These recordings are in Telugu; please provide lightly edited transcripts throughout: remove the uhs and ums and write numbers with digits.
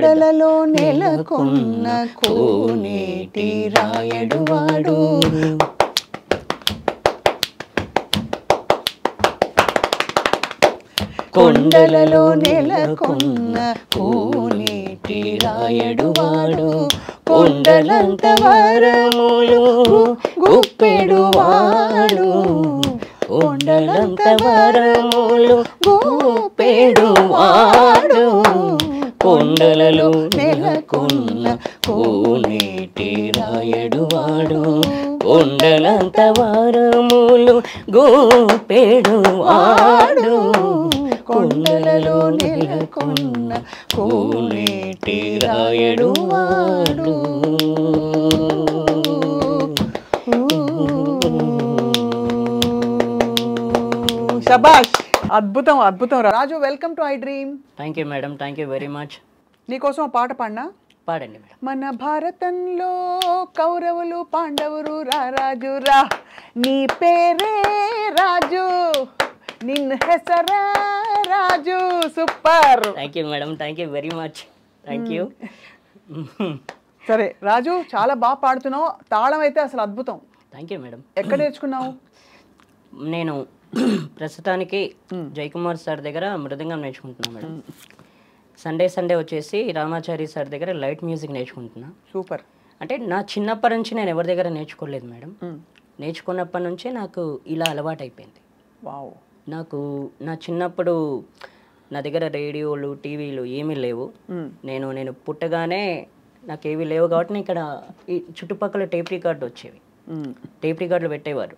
కొండలలో నెలకొన్న కోనేటి రాయడువాడు. కొండలలో నెలకొన్న కోనేటి రాయడువాడు, కొండలంత వరములు గుప్పెడువాడు, కొండలంత వరములు గుప్పెడువాడు, కొండలలో నెలకొన్న కోనేటి రాయడువాడు, కొండలంత వరములు గుప్పెడువాడు, కొండలలో నెలకొన్న కోనేటి రాయడువాడు. శబాష్, అద్భుతం అద్భుతం. Raju, welcome to I dream. Thank you madam, thank you very much. నీకోసం ఆ పాట పాడినా? పాడండి మేడం. మన భారతంలో కౌరవులు పాండవులు రా రాజు రా, నీ పేరే రాజు, నిన్ను హెసరా Raju. Super. Thank you madam, thank you very much. Thank you. సరే రాజు, చాలా బాగా పాడుతున్నావు. తాళం అయితే అసలు అద్భుతం. Thank you madam. ఎక్కడ నేర్చుకున్నావు? నేను ప్రస్తుతానికి జయకుమార్ సార్ దగ్గర మృదంగం నేర్చుకుంటున్నాను మేడం. సండే వచ్చేసి రామాచారి సార్ దగ్గర లైట్ మ్యూజిక్ నేర్చుకుంటున్నా. సూపర్. అంటే నా చిన్నప్పటి నుంచి నేను ఎవరి దగ్గర నేర్చుకోలేదు మేడం. నేర్చుకున్నప్పటి నుంచే నాకు ఇలా అలవాటు అయిపోయింది. వావ్. నాకు నా చిన్నప్పుడు నా దగ్గర రేడియోలు టీవీలు ఏమీ లేవు. నేను పుట్టగానే నాకు ఏవి లేవు కాబట్టి ఇక్కడ ఈ చుట్టుపక్కల టేప్ రికార్డు వచ్చేవి. టేప్ రికార్డులు పెట్టేవారు.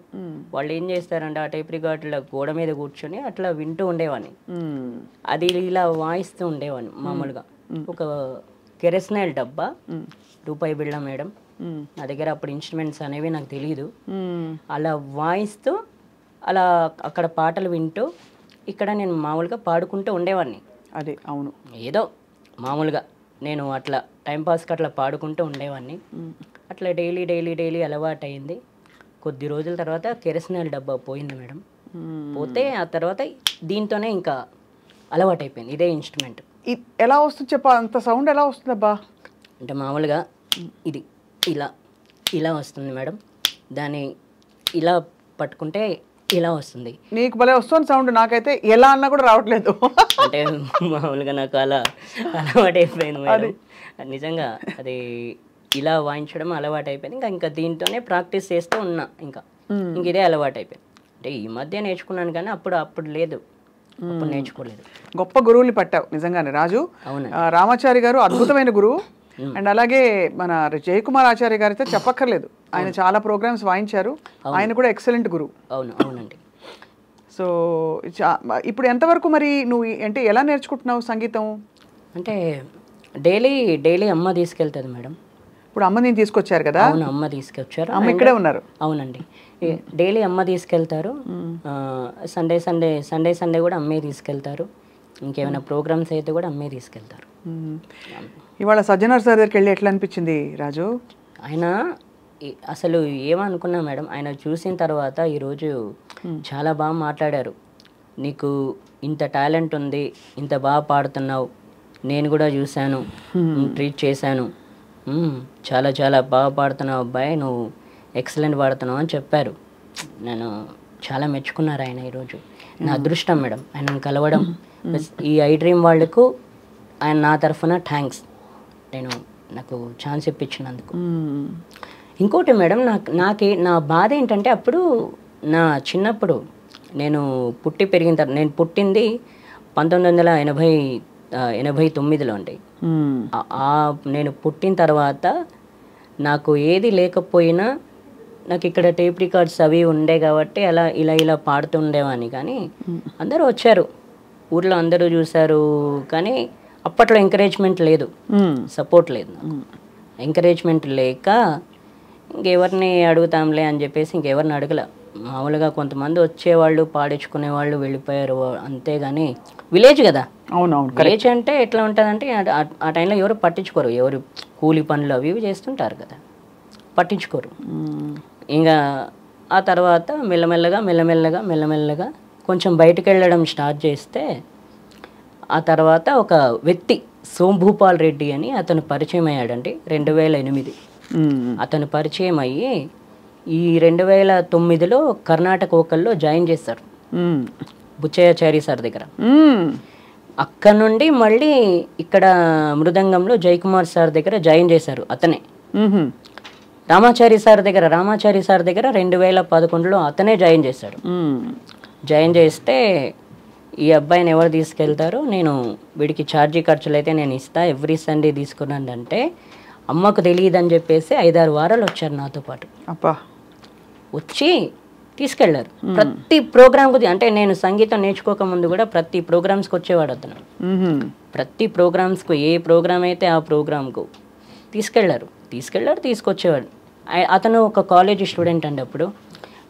వాళ్ళు ఏం చేస్తారంటే ఆ టేప్ రికార్డుల గోడ మీద కూర్చొని అట్లా వింటూ ఉండేవాడిని. అది ఇలా వాయిస్తూ ఉండేవాడిని. మామూలుగా ఒక కెరస్నాయిల్ డబ్బా, రూపాయి బిళ్ళ మేడం. నా దగ్గర అప్పుడు ఇన్స్ట్రుమెంట్స్ అనేవి నాకు తెలియదు. అలా వాయిస్తూ అలా అక్కడ పాటలు వింటూ ఇక్కడ నేను మామూలుగా పాడుకుంటూ ఉండేవాడిని. అదే, అవును. ఏదో మామూలుగా నేను అట్లా టైంపాస్కి అట్లా పాడుకుంటూ ఉండేవాడిని. అట్లా డైలీ అలవాటు అయింది. కొద్ది రోజుల తర్వాత కెరసనాయిల్ డబ్బా పోయింది మేడం. పోతే ఆ తర్వాత దీంతోనే ఇంకా అలవాటు అయిపోయింది. ఇదే ఇన్స్ట్రుమెంట్. ఎలా వస్తుంది చెప్పా? అంత సౌండ్ ఎలా వస్తుంది అబ్బా? అంటే మామూలుగా ఇది ఇలా వస్తుంది మేడం. దాన్ని ఇలా పట్టుకుంటే ఇలా వస్తుంది. నీకు భలే వస్తుంది సౌండ్. నాకైతే ఎలా అన్నా కూడా రావట్లేదు. అంటే మామూలుగా నాకు అలా అలవాటు అయిపోయింది మేడం. నిజంగా అది ఇలా వాయించడం అలవాటు అయిపోయింది. ఇంకా దీంతోనే ప్రాక్టీస్ చేస్తూ ఉన్నా. ఇంక ఇదే అలవాటు అయిపోయింది. అంటే ఈ మధ్య నేర్చుకున్నాను కానీ అప్పుడు లేదు, అప్పుడు నేర్చుకోలేదు. గొప్ప గురువుని పట్టావు నిజంగానే రాజు. అవును. రామాచారి గారు అద్భుతమైన గురువు. అండ్ అలాగే మన జయకుమార్ ఆచార్య గారితో చెప్పక్కర్లేదు. ఆయన చాలా ప్రోగ్రామ్స్ వాయించారు. ఆయన కూడా ఎక్సలెంట్ గురువు. అవునండి. సో ఇప్పుడు ఎంతవరకు మరి నువ్వు అంటే ఎలా నేర్చుకుంటున్నావు సంగీతం? అంటే డైలీ అమ్మ తీసుకెళ్తుంది మేడం. ఇప్పుడు అమ్మ నేను తీసుకొచ్చారు కదా? అవును, అమ్మ తీసుకొచ్చారు. అమ్మ ఇక్కడే ఉన్నారు. అవునండి. డైలీ అమ్మ తీసుకెళ్తారు. సండే కూడా అమ్మే తీసుకెళ్తారు. ఇంకేమైనా ప్రోగ్రామ్స్ అయితే కూడా అమ్మే తీసుకెళ్తారు. ఇవాళ సజ్జనార్ సార్ దగ్గరికి వెళ్ళి ఎట్లా అనిపించింది రాజు? ఆయన అసలు ఏమనుకున్నా మేడం, ఆయన చూసిన తర్వాత ఈరోజు చాలా బాగా మాట్లాడారు. నీకు ఇంత టాలెంట్ ఉంది, ఇంత బాగా పాడుతున్నావు, నేను కూడా చూశాను, ట్రీట్ చేశాను, చాలా చాలా బాగా పాడుతున్నావు అబ్బాయి, నువ్వు ఎక్సలెంట్ పాడుతున్నావు అని చెప్పారు. నేను చాలా మెచ్చుకున్నారు ఆయన ఈరోజు. నా అదృష్టం మేడం ఆయనను కలవడం. ఈ ఐ డ్రీమ్ వాళ్ళకు ఆయన నా తరఫున థ్యాంక్స్. నాకు ఛాన్స్ ఇప్పించినందుకు. ఇంకోటి మేడం, నా బాధ ఏంటంటే అప్పుడు నా చిన్నప్పుడు నేను పుట్టి పెరిగిన తర్వాత, నేను పుట్టింది 1989లో అండి. నేను పుట్టిన తర్వాత నాకు ఏది లేకపోయినా నాకు ఇక్కడ టేప్ రికార్డ్స్ అవి ఉండే కాబట్టి అలా ఇలా పాడుతూ ఉండేవాడిని. కానీ అందరూ వచ్చారు, ఊర్లో అందరూ చూశారు, కానీ అప్పట్లో ఎంకరేజ్మెంట్ లేదు, సపోర్ట్ లేదు. నాకు ఎంకరేజ్మెంట్ లేక ఇంకెవరిని అడుగుతాంలే అని చెప్పేసి ఇంకెవరిని అడగల. మామూలుగా కొంతమంది వచ్చేవాళ్ళు, పాడించుకునేవాళ్ళు, వెళ్ళిపోయారు, అంతేగాని విలేజ్ కదా. అవునవును. విలేజ్ అంటే ఎట్లా ఉంటుందంటే ఆ టైంలో ఎవరు పట్టించుకోరు, ఎవరు కూలి పనులు అవి చేస్తుంటారు కదా, పట్టించుకోరు. ఇంకా ఆ తర్వాత మెల్లమెల్లగా కొంచెం బయటకు వెళ్ళడం స్టార్ట్ చేస్తే ఆ తర్వాత ఒక వ్యక్తి సోంభూపాల్ రెడ్డి అని అతను పరిచయం అయ్యాడండి 2008. అతను పరిచయం అయ్యి ఈ 2009లో కర్ణాటక వోకల్లో జాయిన్ చేశారు బుచ్చయ్యాచారి సార్ దగ్గర. అక్కడ నుండి మళ్ళీ ఇక్కడ మృదంగంలో జయకుమార్ సార్ దగ్గర జాయిన్ చేశారు అతనే. రామాచారి సార్ దగ్గర 2011లో అతనే జాయిన్ చేశాడు. జాయిన్ చేస్తే ఈ అబ్బాయిని ఎవరు తీసుకెళ్తారు, నేను వీడికి ఛార్జీ ఖర్చులు అయితే నేను ఇస్తా, ఎవ్రీ సండే తీసుకున్నాను అంటే అమ్మకు తెలియదు అని చెప్పేసి 5-6 వారాలు వచ్చారు నాతో పాటు. వచ్చి తీసుకెళ్లారు ప్రతి ప్రోగ్రామ్కు. అంటే నేను సంగీతం నేర్చుకోక ముందు కూడా ప్రతి ప్రోగ్రామ్స్కి వచ్చేవాడు అతను. ప్రతి ప్రోగ్రామ్స్కు ఏ ప్రోగ్రామ్ అయితే ఆ ప్రోగ్రామ్కు తీసుకెళ్లారు తీసుకొచ్చేవాడు. అతను ఒక కాలేజీ స్టూడెంట్ అండి. అప్పుడు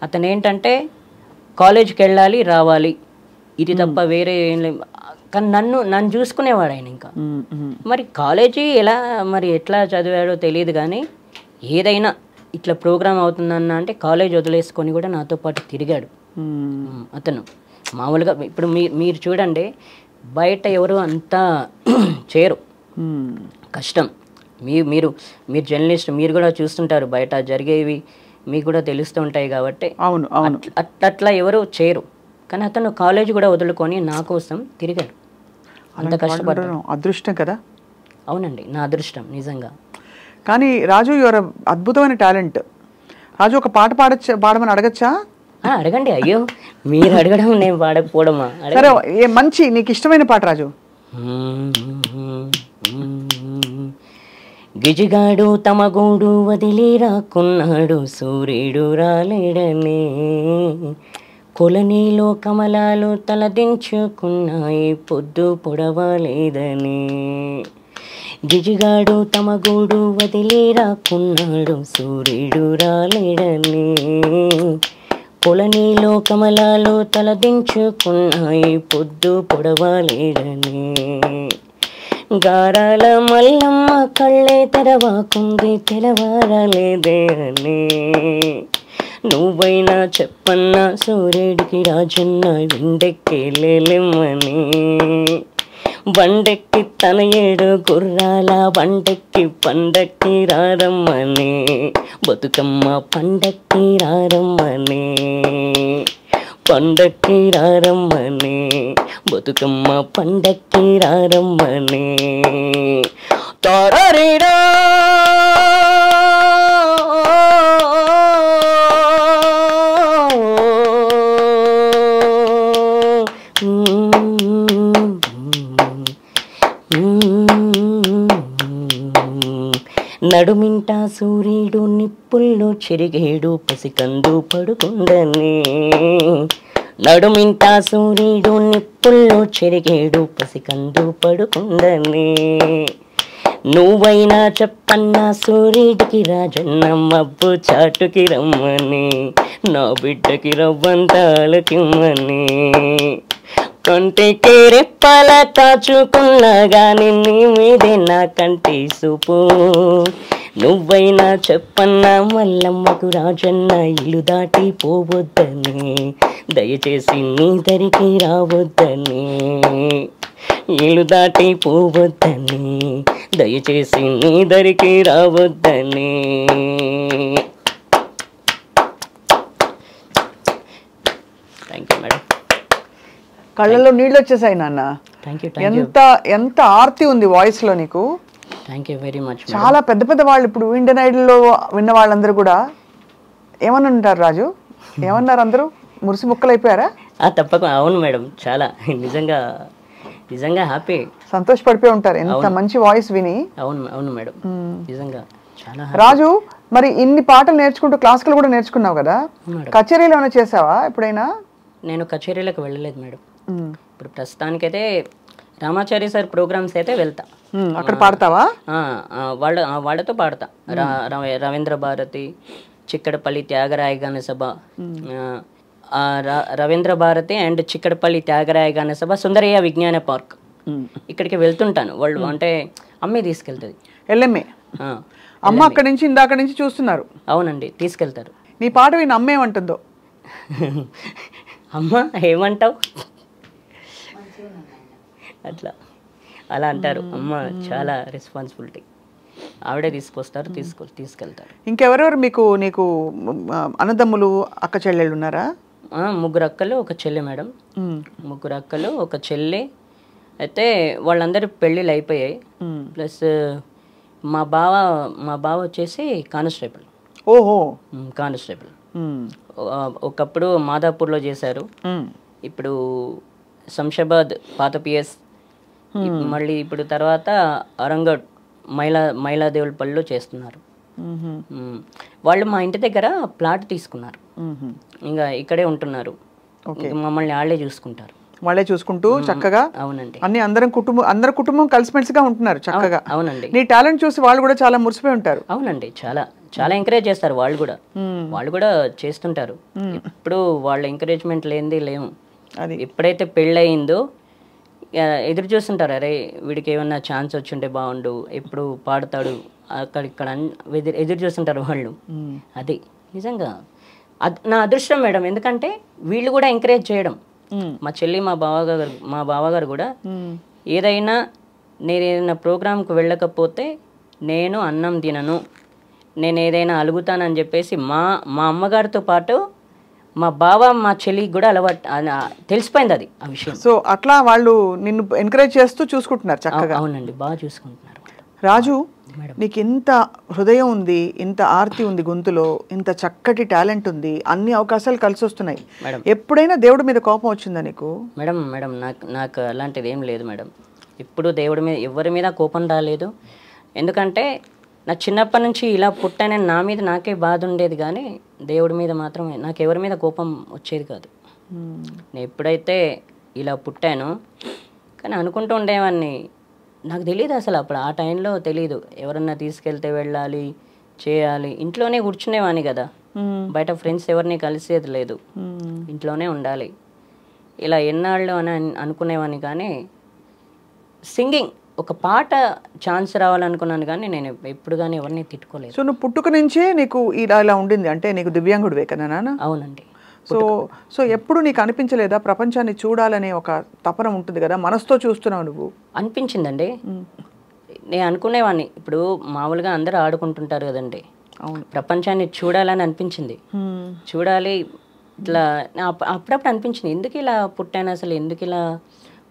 అతను ఏంటంటే కాలేజ్కి వెళ్ళాలి రావాలి ఇది తప్ప వేరే ఏం లేదు. కానీ నన్ను చూసుకునేవాడు ఆయన. ఇంకా మరి కాలేజీ ఎట్లా చదివాడో తెలియదు కానీ ఏదైనా ఇట్లా ప్రోగ్రామ్ అవుతుందన్న అంటే కాలేజ్ వదిలేసుకొని కూడా నాతో పాటు తిరిగాడు అతను. మామూలుగా ఇప్పుడు మీరు చూడండి, బయట ఎవరు అంతా చేరు, కష్టం. మీరు జర్నలిస్ట్, మీరు కూడా చూస్తుంటారు బయట జరిగేవి మీకు కూడా తెలుస్తూ ఉంటాయి కాబట్టి. అవును అట్లా ఎవరు చేయరు. కానీ అతను కాలేజ్ కూడా వదులుకొని నా కోసం తిరిగాడు. అంత కష్టపడ్డాడు. అదృష్టం కదా. అవునండి, నా అదృష్టం నిజంగా. కానీ రాజు యువర్ అద్భుతమైన టాలెంట్. రాజు ఒక పాట పాడమని అడగచ్చా? అడగండి. అయ్యో మీరు అడగడం నేను పాడకపోవడమా? సరే, మంచి నీకు ఇష్టమైన పాట రాజు. గిజిగాడు తమ గూడు వదిలి రాకున్నాడు, సూర్యుడు రాలేడని, కొలనీలో కమలాలు తలదించుకున్నాయి, పొద్దు పొడవలేదని. గిజిగాడు తమ గూడు వదిలి రాకున్నాడు, సూర్యుడు రాలేడని, కొలనీలో కమలాలు తలదించుకున్నాయి, పొద్దు పొడవలేడని. గారాల మల్లమ్మ కళ్ళే తెరవాకుంది, తెరవారలేదే అని. నువ్వైనా చెప్పన్నా సూర్యుడికి రాజన్న విండెక్కి లేలేమని. బండెక్కి తన 7 గుర్రాల బండెక్కి పండక్కి రారమ్మని, బతుకమ్మ పండక్కి రారమ్మని, పండక్కి రారమ్మని, బతుకమ్మ పండక్కి రారమ్మని. తారరీరా నడుమింట సూర్యుడు నిప్పుల్లో చెరిగేడు, పసికందు పడుకుండని. నడుమింట సూర్యుడు నిప్పుల్లో చెరిగేడు, పసికందు పడుకుండని. నువ్వైనా చెప్పన్నా సూర్యుడికి రాజన్న మబ్బు చాటుకి రమ్మని, నా బిడ్డకి రవ్వంతాలకిమ్మని. కంటికి రెప్పల కాచుకున్నా గాని నీ మీదే నా కంటి చూపు. నువ్వైనా చెప్పన్నా మల్లమ్మకు రాజన్న ఇల్లు దాటి పోవద్దని, దయచేసి నీ దరికి రావద్దని, ఇల్లు దాటి పోవద్దని, దయచేసి నీ దరికి రావద్దని. Thank you madam. కళ్ళల్లో నీళ్ళు వచ్చేసాయి నాన్న. ఎంత ఆర్తి ఉంది వాయిస్ లో నీకు. Thank you very much. చాలా పెద్ద పెద్ద వాళ్ళు ఇప్పుడు ఇండియన్ ఐడల్లో విన్న వాళ్ళందరూ కూడా ఏమని ఉంటారు రాజు? ఏమన్నారు అందరూ? మురిసి ముక్కలైపోయారా? తప్పకుండా. అవును మేడం, చాలా నిజంగా నిజంగా హ్యాపీ, సంతోషపడిపోయి ఉంటారు ఎంత మంచి వాయిస్ విని. అవును మేడం, నిజంగా చాలా. రాజు, మరి ఇన్ని పాటలు నేర్చుకుంటూ క్లాసికల్ కూడా నేర్చుకున్నావు కదా, కచేరీలో ఏమైనా చేసావా ఎప్పుడైనా? నేను కచేరీలకు వెళ్ళలేదు మేడం. ఇప్పుడు ప్రస్తుతానికైతే రామాచారి సార్ ప్రోగ్రామ్స్ అయితే వెళ్తా. అక్కడ పాడతావా? వాళ్ళతో పాడతా. రవీంద్ర భారతి, చిక్కడపల్లి త్యాగరాయ గాన సభ, రవీంద్ర భారతి అండ్ చిక్కడపల్లి త్యాగరాయ గాన సభ, సుందరయ్య విజ్ఞాన పార్క్, ఇక్కడికి వెళ్తుంటాను. వాళ్ళు అంటే అమ్మే తీసుకెళ్తుంది. ఎల్ఎంఏ అమ్మ అక్కడి నుంచి ఇందాక నుంచి చూస్తున్నారు. అవునండి, తీసుకెళ్తారు. నీ పాట విని అమ్మ ఏమంటుందో? అమ్మ ఏమంటావు అట్లా. అలా అంటారు. అమ్మ చాలా రెస్పాన్సిబిలిటీ, ఆవిడే తీసుకొస్తారు, తీసుకెళ్తారు. ఇంకెవరెవరు నీకు అన్నదమ్ములు అక్క చెల్లెళ్ళు ఉన్నారా? ముగ్గురు అక్కలు ఒక చెల్లి మేడం. ముగ్గురు అక్కలు ఒక చెల్లి. అయితే వాళ్ళందరూ పెళ్ళిళ్ళు అయిపోయాయి. ప్లస్ మా బావ వచ్చేసి కానిస్టేబుల్. ఓహో, కానిస్టేబుల్. ఒకప్పుడు మాదాపూర్లో చేశారు, ఇప్పుడు శంషాబాద్ పాత పిఎస్, మళ్ళీ ఇప్పుడు తర్వాత అరంగడ్ మైలాదేవులపల్లిలో చేస్తున్నారు. వాళ్ళు మా ఇంటి దగ్గర ప్లాట్ తీసుకున్నారు, ఇంకా ఇక్కడే ఉంటున్నారు. మమ్మల్ని వాళ్ళే చూసుకుంటూ చక్కగా. అవునండి. అందరి కుటుంబం కలిసిమెలిసిగా ఉంటున్నారు చక్కగా. అవునండి. నీ టాలెంట్ చూసి వాళ్ళు కూడా చాలా మురిసిపోయి ఉంటారు. అవునండి, చాలా చాలా ఎంకరేజ్ చేస్తారు. వాళ్ళు కూడా చేస్తుంటారు. ఇప్పుడు వాళ్ళ ఎంకరేజ్మెంట్ లేనిది లేము. ఎప్పుడైతే పెళ్ళయిందో ఎదురు చూస్తుంటారు, అరే వీడికి ఏమన్నా ఛాన్స్ వచ్చుంటే బాగుండు, ఎప్పుడు పాడతాడు అక్కడిక్కడ ఎదురు చూస్తుంటారు వాళ్ళు. అది నిజంగా నా అదృష్టం మేడం. ఎందుకంటే వీళ్ళు కూడా ఎంకరేజ్ చేయడం. మా చెల్లి, మా బావగారు కూడా ఏదైనా నేనేదైనా ప్రోగ్రాంకి వెళ్ళకపోతే నేను అన్నం తినను, నేను ఏదైనా అలుగుతానని చెప్పేసి మా అమ్మగారితో పాటు మా బావ, మా చెల్లికి కూడా అలవాటు, తెలిసిపోయింది అది ఆ విషయం. సో అట్లా వాళ్ళు నిన్ను ఎంకరేజ్ చేస్తూ చూసుకుంటున్నారు చక్కగా. అవునండి, బాగా చూసుకుంటున్నారు. రాజు, నీకు ఇంత హృదయం ఉంది, ఇంత ఆర్తి ఉంది గొంతులో, ఇంత చక్కటి టాలెంట్ ఉంది, అన్ని అవకాశాలు కలిసి వస్తున్నాయి. ఎప్పుడైనా దేవుడి మీద కోపం వచ్చిందా నీకు? మేడం నాకు అలాంటిది ఏం లేదు మేడం. ఇప్పుడు దేవుడి మీద ఎవరి మీద కోపం రాలేదు. ఎందుకంటే నా చిన్నప్పటి నుంచి ఇలా పుట్టానని నా మీద నాకే బాధ ఉండేది, కానీ దేవుడి మీద మాత్రమే నాకు ఎవరి మీద కోపం వచ్చేది కాదు. నేను ఎప్పుడైతే ఇలా పుట్టానో, కానీ అనుకుంటూ ఉండేవాడిని, నాకు తెలియదు అసలు అప్పుడు ఆ టైంలో తెలియదు. ఎవరన్నా తీసుకెళ్తే వెళ్ళాలి, చేయాలి. ఇంట్లోనే కూర్చునేవాడిని కదా, బయట ఫ్రెండ్స్ ఎవరిని కలిసేది లేదు, ఇంట్లోనే ఉండాలి. ఇలా ఎన్నాళ్ళు అని అనుకునేవాడిని. కానీ సింగింగ్, ఒక పాట ఛాన్స్ రావాలనుకున్నాను, కానీ నేను ఎప్పుడు కానీ ఎవరిని తిట్టుకోలేదు. సో నువ్వు పుట్టుక నుంచే నీకు ఇలా ఉండింది, అంటే నీకు దివ్యాంగుడివే కదా నాన్న? అవునండి. సో ఎప్పుడు నీకు అనిపించలేదా ప్రపంచాన్ని చూడాలనే ఒక తపన ఉంటుంది కదా, మనసుతో చూస్తున్నావు నువ్వు? అనిపించిందండి. నేను అనుకునేవాడిని, ఇప్పుడు మామూలుగా అందరూ ఆడుకుంటుంటారు కదండి, ప్రపంచాన్ని చూడాలని అనిపించింది. చూడాలి ఇట్లా అప్పుడప్పుడు అనిపించింది, ఎందుకు ఇలా పుట్టాను, అసలు ఎందుకు ఇలా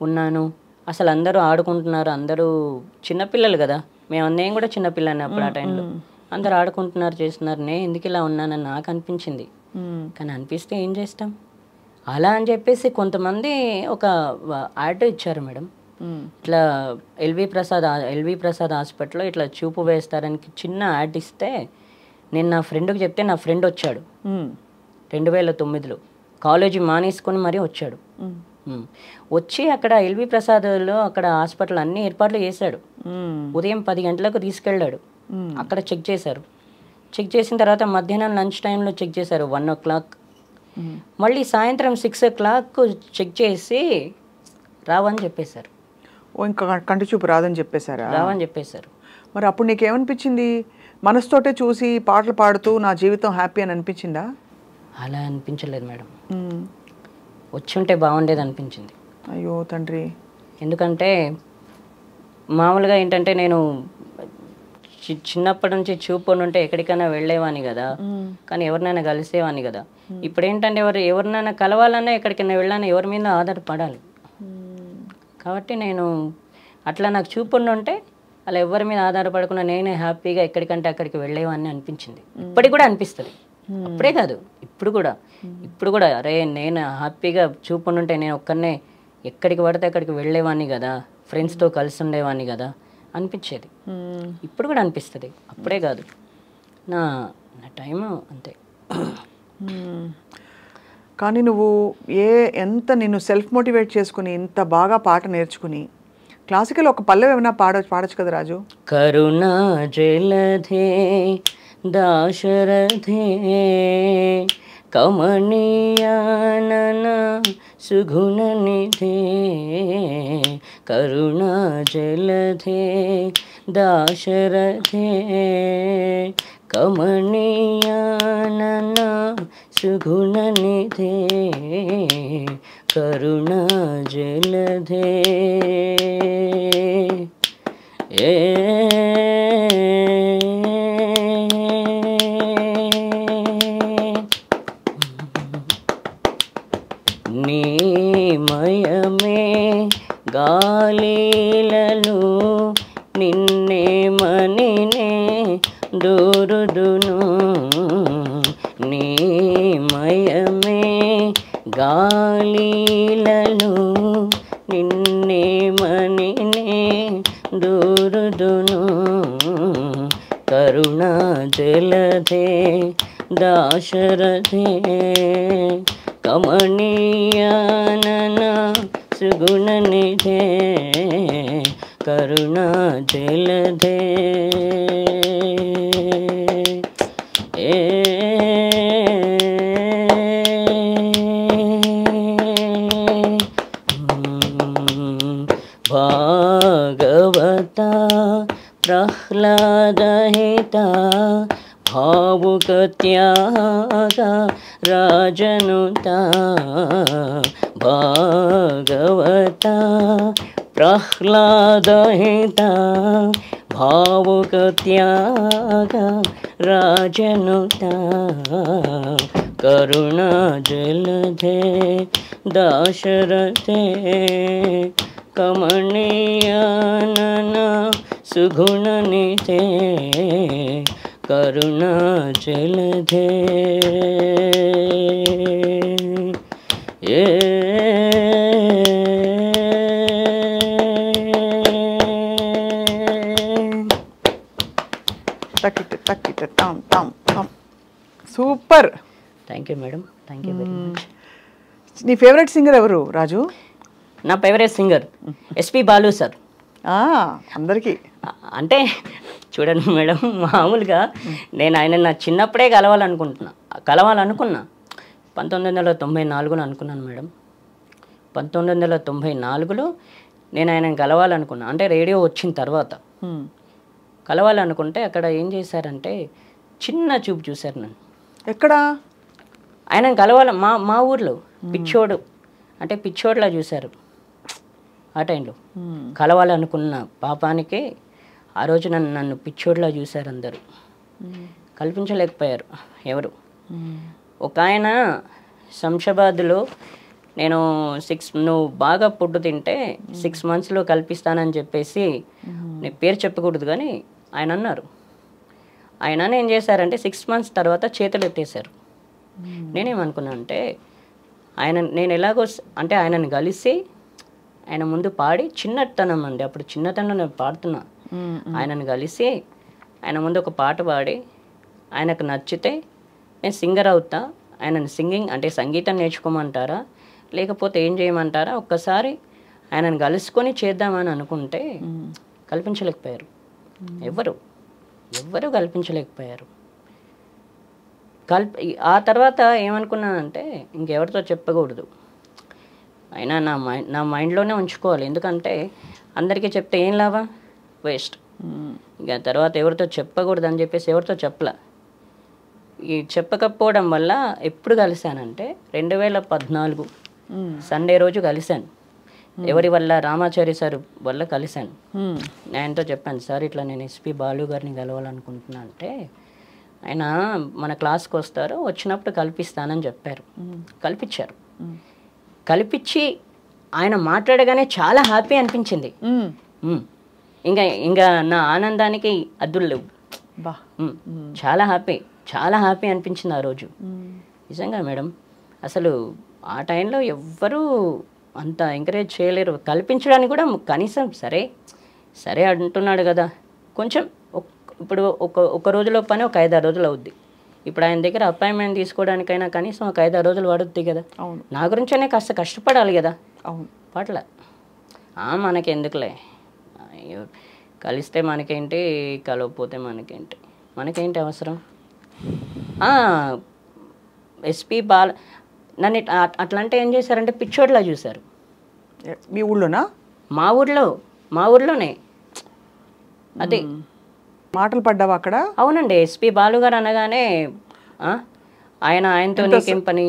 ఉన్నాను, అసలు అందరూ ఆడుకుంటున్నారు, అందరూ చిన్నపిల్లలు కదా, నేను కూడా చిన్నపిల్లని అప్పుడు ఆ టైంలో. అందరూ ఆడుకుంటున్నారు, చేస్తున్నారు, నేను ఎందుకు ఇలా ఉన్నానని నాకు అనిపించింది. కానీ అనిపిస్తే ఏం చేస్తాం, అలా అని చెప్పేసి కొంతమంది ఒక యాడ్ ఇచ్చారు మేడం. ఇట్లా ఎల్వి ప్రసాద్ హాస్పిటల్లో ఇట్లా చూపు వేస్తారని చిన్న యాడ్ ఇస్తే, నేను నా ఫ్రెండ్కి చెప్తే నా ఫ్రెండ్ వచ్చాడు 2009లో, కాలేజీ మానేసుకొని మరీ వచ్చాడు. వచ్చి అక్కడ ఎల్వి ప్రసాద్లో అక్కడ హాస్పిటల్ అన్ని ఏర్పాట్లు చేశాడు. ఉదయం 10 గంటలకు తీసుకెళ్ళాడు, అక్కడ చెక్ చేశారు. చెక్ చేసిన తర్వాత మధ్యాహ్నం లంచ్ టైంలో చెక్ చేశారు 1 o'clock. మళ్ళీ సాయంత్రం 6 o'clock చెక్ చేసి రావని చెప్పేశారు. ఇంకా కంటి చూపు రాదని చెప్పేశారా? రావని చెప్పేశారు. మరి అప్పుడు నీకేమనిపించింది? మనసుతోటే చూసి పాటలు పాడుతూ నా జీవితం హ్యాపీ అని అనిపించిందా? అలా అనిపించలేదు మేడం, వచ్చుంటే బాగుండేది అనిపించింది. అయ్యో తండ్రి. ఎందుకంటే మామూలుగా ఏంటంటే నేను చిన్నప్పటి నుంచి చూపు ఉంటే ఎక్కడికైనా వెళ్ళేవాని కదా, కానీ ఎవరినైనా కలిసేవాని కదా. ఇప్పుడు ఏంటంటే ఎవరినైనా కలవాలన్నా ఎక్కడికైనా వెళ్ళాలన్నా ఎవరి మీద ఆధారపడాలి. కాబట్టి నేను అట్లా నాకు చూపు ఉంటే అలా ఎవరి మీద ఆధారపడకుండా నేనే హ్యాపీగా ఎక్కడికంటే అక్కడికి వెళ్ళేవాన్ని అనిపించింది. ఇప్పటికి కూడా అనిపిస్తుంది, అప్పుడే కాదు ఇప్పుడు కూడా అరే నేను హ్యాపీగా చూపు ఉంటే నేను ఒక్కనే ఎక్కడికి పడితే అక్కడికి వెళ్ళేవాడిని కదా, ఫ్రెండ్స్తో కలిసి ఉండేవాడిని కదా అనిపించేది. ఇప్పుడు కూడా అనిపిస్తుంది, అప్పుడే కాదు, నా టైం అంతే. కానీ నువ్వు ఎంత నిన్ను సెల్ఫ్ మోటివేట్ చేసుకుని ఇంత బాగా పాట నేర్చుకుని క్లాసికల్ ఒక పల్లవి ఏమైనా పాడొచ్చు కదా రాజు? కరుణా జలధే దాశరథే కమనీయానన సుగుణ నిధే కరుణా జలధే దాశరథే కమనీయానన సుగుణ నిధే కరుణా జలధే. ఏ నీ మయమే గాలిలలో నిన్నే మనినే దూరుదును నీ మయమే గాలిలలో నిన్నే మనినే దూరుదును కరుణా జలధే దాశరథే కమనీయానన సుగుణనిధే కరుణా జలధే ఏ భాగవత ప్రహ్లాదహిత భావుక త్యాగ రాజనుత భాగవత ప్రహ్లాదహిత భావుక త్యాగ రాజనుత కరుణా జలధే దాశరథే కమనీయానన సుగుణనిధే కరుణా జలధే ఏ తక్కిట టామ్ టామ్ టామ్. Super. Thank you madam, thank you very much. నీ ఫేవరెట్ సింగర్ ఎవరు రాజు? నా favourite singer SP Balu sir. అందరికీ అంటే చూడండి మేడం, మామూలుగా నేను ఆయన నా చిన్నప్పుడే కలవాలనుకున్నా 1994లో అనుకున్నాను మేడం. 1994లో నేను ఆయనను కలవాలనుకున్నా, అంటే రేడియో వచ్చిన తర్వాత కలవాలనుకుంటే అక్కడ ఏం చేశారంటే చిన్న చూపు చూశారు నన్ను. ఎక్కడ? ఆయనను కలవాలి మా ఊర్లో పిచ్చోడు, అంటే పిచ్చోడ్లా చూశారు. ఆ టైంలో కలవాలనుకున్న పాపానికి ఆ రోజు నన్ను పిచ్చోడ్లా చూశారు అందరూ. కల్పించలేకపోయారు ఎవరు. ఒక ఆయన శంషాబాద్లో నేను నువ్వు బాగా పొట్టు తింటే 6 monthsలో కల్పిస్తానని చెప్పేసి, నేను పేరు చెప్పకూడదు కానీ ఆయన అన్నారు. ఆయన ఏం చేశారంటే 6 months తర్వాత చేతులు ఎత్తేసారు. నేనేమనుకున్నా అంటే నేను ఎలాగో అంటే ఆయనను కలిసి ఆయన ముందు పాడి, చిన్నతనం అండి అప్పుడు, చిన్నతనం నేను పాడుతున్నా, ఆయనను కలిసి ఆయన ముందు ఒక పాట పాడి ఆయనకు నచ్చితే నేను సింగర్ అవుతా, ఆయనను సింగింగ్ అంటే సంగీతం నేర్చుకోమంటారా లేకపోతే ఏం చేయమంటారా, ఒక్కసారి ఆయనను కలుసుకొని చేద్దామని అనుకుంటే కల్పించలేకపోయారు. ఎవ్వరు కల్పించలేకపోయారు. ఆ తర్వాత ఏమనుకున్నానంటే ఇంకెవరితో చెప్పకూడదు, అయినా నా మైండ్లోనే ఉంచుకోవాలి. ఎందుకంటే అందరికీ చెప్తే ఏం లాభం, వేస్ట్. ఇంకా తర్వాత ఎవరితో చెప్పకూడదు అని చెప్పేసి ఎవరితో చెప్పలా. ఈ చెప్పకపోవడం వల్ల ఎప్పుడు కలిశానంటే 2014 సండే రోజు కలిశాను. ఎవరి వల్ల? రామాచారి సార్ వల్ల కలిశాను. ఆయనతో చెప్పాను, సార్ ఇట్లా నేను ఎస్పి బాలు గారిని కలవాలనుకుంటున్నా అంటే, ఆయన మన క్లాస్కి వస్తారు, వచ్చినప్పుడు కల్పిస్తానని చెప్పారు. కల్పించారు. కల్పించి ఆయన మాట్లాడగానే చాలా హ్యాపీ అనిపించింది. ఇంకా నా ఆనందానికి అద్దులు లేవు. చాలా హ్యాపీ అనిపించింది ఆ రోజు నిజంగా మేడం. అసలు ఆ టైంలో ఎవ్వరూ అంత ఎంకరేజ్ చేయలేరు, కల్పించడానికి కూడా కనీసం సరే అంటున్నాడు కదా కొంచెం. ఇప్పుడు ఒక రోజులో పని ఒక 5-6 రోజులు అవుద్ది. ఇప్పుడు ఆయన దగ్గర అపాయింట్మెంట్ తీసుకోవడానికైనా కనీసం ఒక 5-6 రోజులు పడుద్ది కదా. నా గురించనే కాస్త కష్టపడాలి కదా. పట్ల మనకి ఎందుకులే, కలిస్తే మనకేంటి, కలవకపోతే మనకేంటి అవసరం. ఎస్పి బాల నన్ను అట్లా అంటే ఏం చేశారంటే పిచ్చోడ్లా చూశారు. మీ ఊళ్ళోనా? మా ఊర్లోనే. అదే మాటలు పడ్డావా అక్కడ? అవునండి. ఎస్పి బాలు గారు అనగానే ఆయనతో నీకేం పని,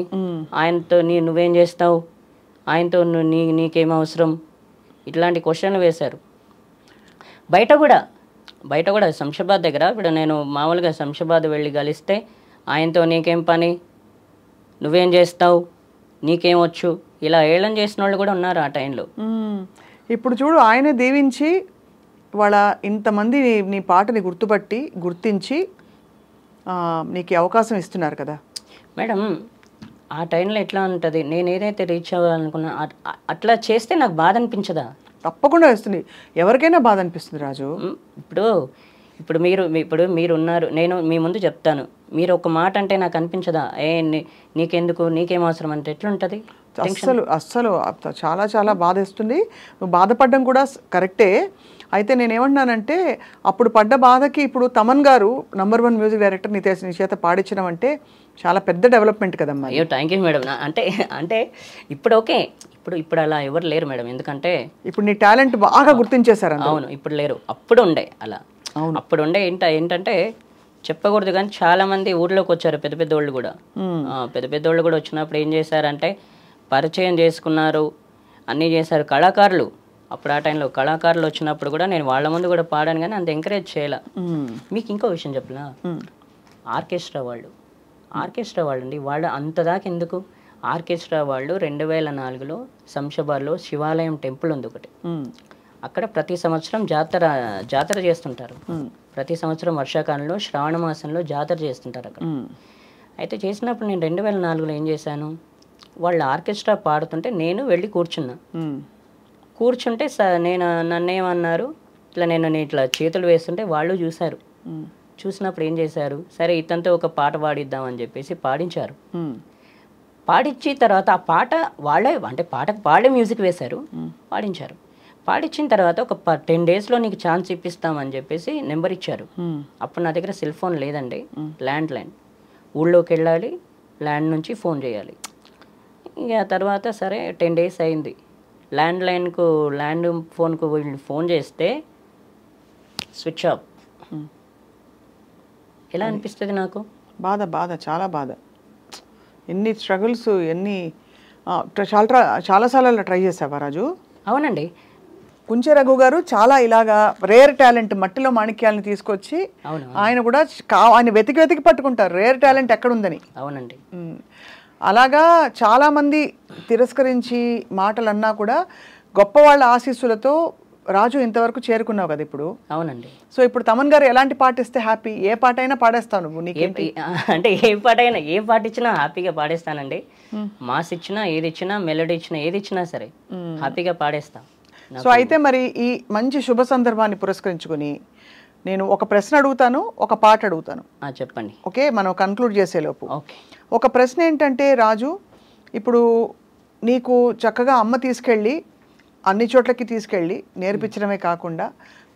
ఆయనతో నువ్వేం చేస్తావు, ఆయనతో నీకేం అవసరం, ఇట్లాంటి క్వశ్చన్లు వేశారు. బయట కూడా శంషాబాద్ దగ్గర ఇప్పుడు నేను మామూలుగా శంషాబాద్ వెళ్ళి కలిస్తే ఆయనతో నీకేం పని, నువ్వేం చేస్తావు, నీకేం వచ్చు, ఇలా ఏళ్ళని చేసిన వాళ్ళు కూడా ఉన్నారు ఆ టైంలో. ఇప్పుడు చూడు, ఆయనే దీవించి వాళ్ళ ఇంతమంది నీ పాటని గుర్తించి నీకు అవకాశం ఇస్తున్నారు కదా మేడం. ఆ టైంలో ఎట్లా ఉంటుంది, నేను ఏదైతే రీచ్ అవ్వాలనుకున్నా అట్లా చేస్తే నాకు బాధ అనిపించదా? తప్పకుండా వస్తుంది, ఎవరికైనా బాధ అనిపిస్తుంది రాజు. ఇప్పుడు మీరు ఉన్నారు, నేను మీ ముందు చెప్తాను, మీరు ఒక మాట అంటే నాకు అనిపించదా, నీకెందుకు, నీకేం అవసరం అంటే ఎట్లుంటుంది? అస్సలు చాలా చాలా బాధేస్తుంది. నువ్వు బాధపడడం కూడా కరెక్టే. అయితే నేనేమంటున్నానంటే, అప్పుడు పడ్డ బాధకి ఇప్పుడు తమన్ గారు నంబర్ 1 మ్యూజిక్ డైరెక్టర్ నీ చేత పాడించడం అంటే చాలా పెద్ద డెవలప్మెంట్ కదమ్మా. అయ్యో థ్యాంక్ యూ మేడం. అంటే ఇప్పుడు ఓకే, ఇప్పుడు అలా ఎవరు లేరు మేడం, ఎందుకంటే ఇప్పుడు నీ టాలెంట్ బాగా గుర్తించేశారు. అవును, ఇప్పుడు లేరు, అప్పుడు ఉండే అలా. అప్పుడు ఉండే ఏంటంటే చెప్పకూడదు కానీ చాలా మంది ఊర్లోకి వచ్చారు, పెద్ద పెద్ద వాళ్ళు కూడా. పెద్ద వాళ్ళు కూడా వచ్చినప్పుడు ఏం చేశారంటే పరిచయం చేసుకున్నారు, అన్నీ చేశారు. కళాకారులు అప్పుడు ఆ టైంలో కళాకారులు వచ్చినప్పుడు కూడా నేను వాళ్ళ ముందు కూడా పాడాను, కానీ అంత ఎంకరేజ్ చేయాల. మీకు ఇంకో విషయం చెప్పనా, ఆర్కెస్ట్రా వాళ్ళు అండి, వాళ్ళు అంతదాకా ఎందుకు, ఆర్కెస్ట్రా వాళ్ళు 2004లో శంషాబాద్లో శివాలయం టెంపుల్ ఉంది ఒకటి, అక్కడ ప్రతి సంవత్సరం జాతర చేస్తుంటారు. ప్రతి సంవత్సరం వర్షాకాలంలో శ్రావణ మాసంలో జాతర చేస్తుంటారు అక్కడ. అయితే చేసినప్పుడు నేను 2004లో ఏం చేశాను, వాళ్ళ ఆర్కెస్ట్రా పాడుతుంటే నేను వెళ్ళి కూర్చుంటే నన్నేమన్నారు, నేను ఇట్లా చేతులు వేస్తుంటే వాళ్ళు చూశారు. చూసినప్పుడు ఏం చేశారు, సరే ఇతనితో ఒక పాట పాడిద్దామని చెప్పేసి పాడించారు. పాడించిన తర్వాత ఆ పాట వాళ్ళే మ్యూజిక్ వేశారు, పాడించారు. పాడించిన తర్వాత ఒక 10 డేస్లో నీకు ఛాన్స్ ఇప్పిస్తామని చెప్పేసి నెంబర్ ఇచ్చారు. అప్పుడు నా దగ్గర సెల్ ఫోన్ లేదండి, ల్యాండ్ లైన్. ఊళ్ళోకి వెళ్ళాలి, ల్యాండ్ నుంచి ఫోన్ చేయాలి. ఇక తర్వాత సరే 10 డేస్ అయింది. ల్యాండ్ ఫోన్కు వీళ్ళు ఫోన్ చేస్తే స్విచ్ ఆఫ్. ఎలా అనిపిస్తుంది నాకు? బాధ, చాలా బాధ. ఎన్ని స్ట్రగుల్స్, చాలాసార్లు ట్రై చేసావా రాజు? అవునండి. కుంచె రఘు గారు చాలా ఇలాగా రేర్ టాలెంట్, మట్టిలో మాణిక్యాలను తీసుకొచ్చి ఆయన కూడా ఆయన వెతికి పట్టుకుంటారు రేర్ టాలెంట్ ఎక్కడుందని. అవునండి. అలాగా చాలామంది తిరస్కరించి మాటలు అన్నా కూడా గొప్ప వాళ్ళ ఆశీస్సులతో రాజు ఇంతవరకు చేరుకున్నావు కదా ఇప్పుడు. అవునండి. సో ఇప్పుడు తమన్ గారు ఎలాంటి పాట ఇస్తే హ్యాపీ, ఏ పాట అయినా పాడేస్తావు నువ్వు? అంటే ఏ పాట ఇచ్చినా హ్యాపీగా పాడేస్తానండి. మాస్ ఇచ్చినా, ఏది ఇచ్చినా, మెలోడీ ఇచ్చినా, ఏది ఇచ్చినా సరే హ్యాపీగా పాడేస్తా. సో అయితే మరి ఈ మంచి శుభ సందర్భాన్ని పురస్కరించుకుని నేను ఒక ప్రశ్న అడుగుతాను, ఒక పాట అడుగుతాను. చెప్పండి. ఓకే, మనం కన్క్లూడ్ చేసేలోపు ఓకే. ఒక ప్రశ్న ఏంటంటే రాజు, ఇప్పుడు నీకు చక్కగా అమ్మ తీసుకెళ్ళి అన్ని చోట్లకి తీసుకెళ్ళి నేర్పించడమే కాకుండా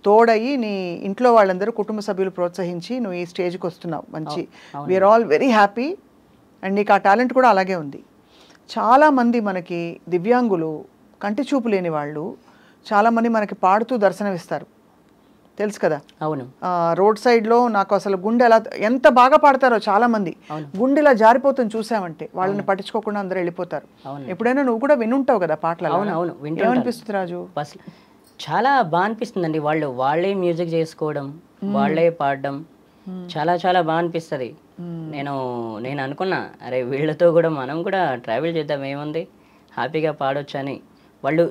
తోడయి నీ ఇంట్లో వాళ్ళందరూ కుటుంబ సభ్యులు ప్రోత్సహించి నువ్వు ఈ స్టేజ్కి వస్తున్నావు. మంచి, we are all very happy. And నీకు ఆ టాలెంట్ కూడా అలాగే ఉంది. చాలామంది మనకి దివ్యాంగులు, కంటి చూపు లేని వాళ్ళు చాలామంది మనకి పాడుతూ దర్శనమిస్తారు, తెలుసు కదా. అవును. రోడ్ సైడ్లో నాకు అసలు గుండె ఎంత బాగా పాడతారో చాలామంది, గుండె ఇలా జారిపోతుంది చూసామంటే, వాళ్ళని పట్టించుకోకుండా అందరూ వెళ్ళిపోతారు. ఎప్పుడైనా నువ్వు కూడా వినుంటావు కదా పాటలు? అవును. ఏమనిపిస్తుంది రాజు? చాలా బాగా అనిపిస్తుందండి. వాళ్ళే మ్యూజిక్ చేసుకోవడం, వాళ్ళే పాడడం చాలా చాలా బాగా అనిపిస్తుంది. నేను అనుకున్నా, అరే వీళ్ళతో కూడా మనం కూడా ట్రావెల్ చేద్దాం, ఏముంది, హ్యాపీగా పాడొచ్చు అని.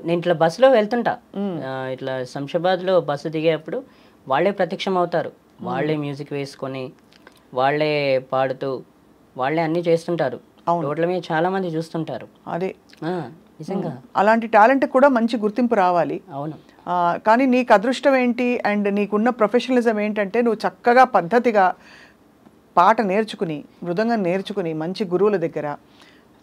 నేను ఇట్లా బస్సులో వెళ్తుంటా, ఇట్లా శంషాబాద్లో బస్సు దిగేటప్పుడు వాళ్ళే ప్రత్యక్షం అవుతారు, వాళ్ళే మ్యూజిక్ వేసుకొని వాళ్ళే పాడుతూ వాళ్ళే అన్నీ చేస్తుంటారు. రోడ్ల మీద చాలా మంది చూస్తుంటారు. అదే నిజంగా అలాంటి టాలెంట్ కూడా మంచి గుర్తింపు రావాలి. అవును. కానీ నీకు అదృష్టం ఏంటి అండ్ నీకున్న ప్రొఫెషనలిజం ఏంటంటే నువ్వు చక్కగా పద్ధతిగా పాట నేర్చుకుని, మృదంగం నేర్చుకుని, మంచి గురువుల దగ్గర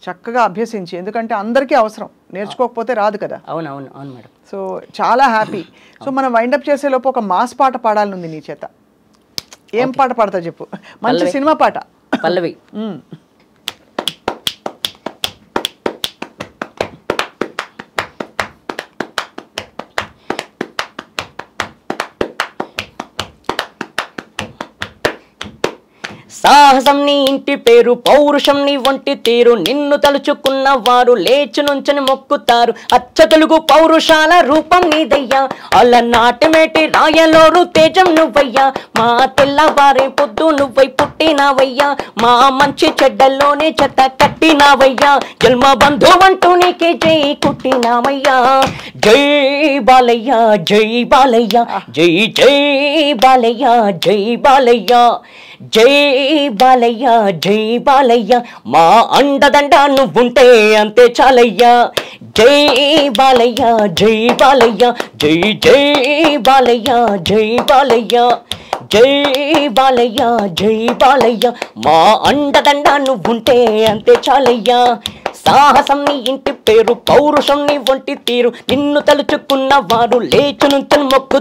చక్కగా అభ్యసించి, ఎందుకంటే అందరికీ అవసరం, నేర్చుకోకపోతే రాదు కదా. అవును మేడం. సో చాలా హ్యాపీ. సో మనం వైండప్ చేసేలోపు ఒక మాస్ పాట పాడాలనుంది నీ చేత. ఏం పాట పాడతా చెప్పు? మంచి సినిమా పాట. పల్లవి. సాహసం నీ ఇంటి పేరు, పౌరుషం నీ ఒంటి తీరు, నిన్ను తలుచుకున్న వారు లేచి నుంచని మొక్కుతారు. అచ్చ తెలుగు పౌరుషాల రూపం నీదయ్యా, అలా నాటిమేటి రాయలోరు తేజం నువ్వయ్యా. మా తెల్లవారే పొద్దు నువ్వై పుట్టినావయ్యా, మా మంచి చెడ్డల్లోనే చెత్త కట్టినావయ్యా. జన్మ బంధువంటూ నీకే జై కుట్టినామయ్యా. జై బాలయ్య జై బాలయ్య, జై జై బాలయ్య జై బాలయ్య, జై బాలయ్య జై బాలయ్య. మా అండదండ నువ్వుంటే అంతే చాలయ్యా. జై బాలయ్య జై బాలయ్య, జై జై బాలయ్య జై బాలయ్య, జై బాలయ్య జై బాలయ్య. మా అండదండ నువ్వుంటే అంతే చాలయ్యా. సాహసం నీ ఇంటి పేరు, పౌరుషం నీ ఒంటి తీరు, నిన్ను తలుచుకున్న వారు లేచి నుంచని మొక్కు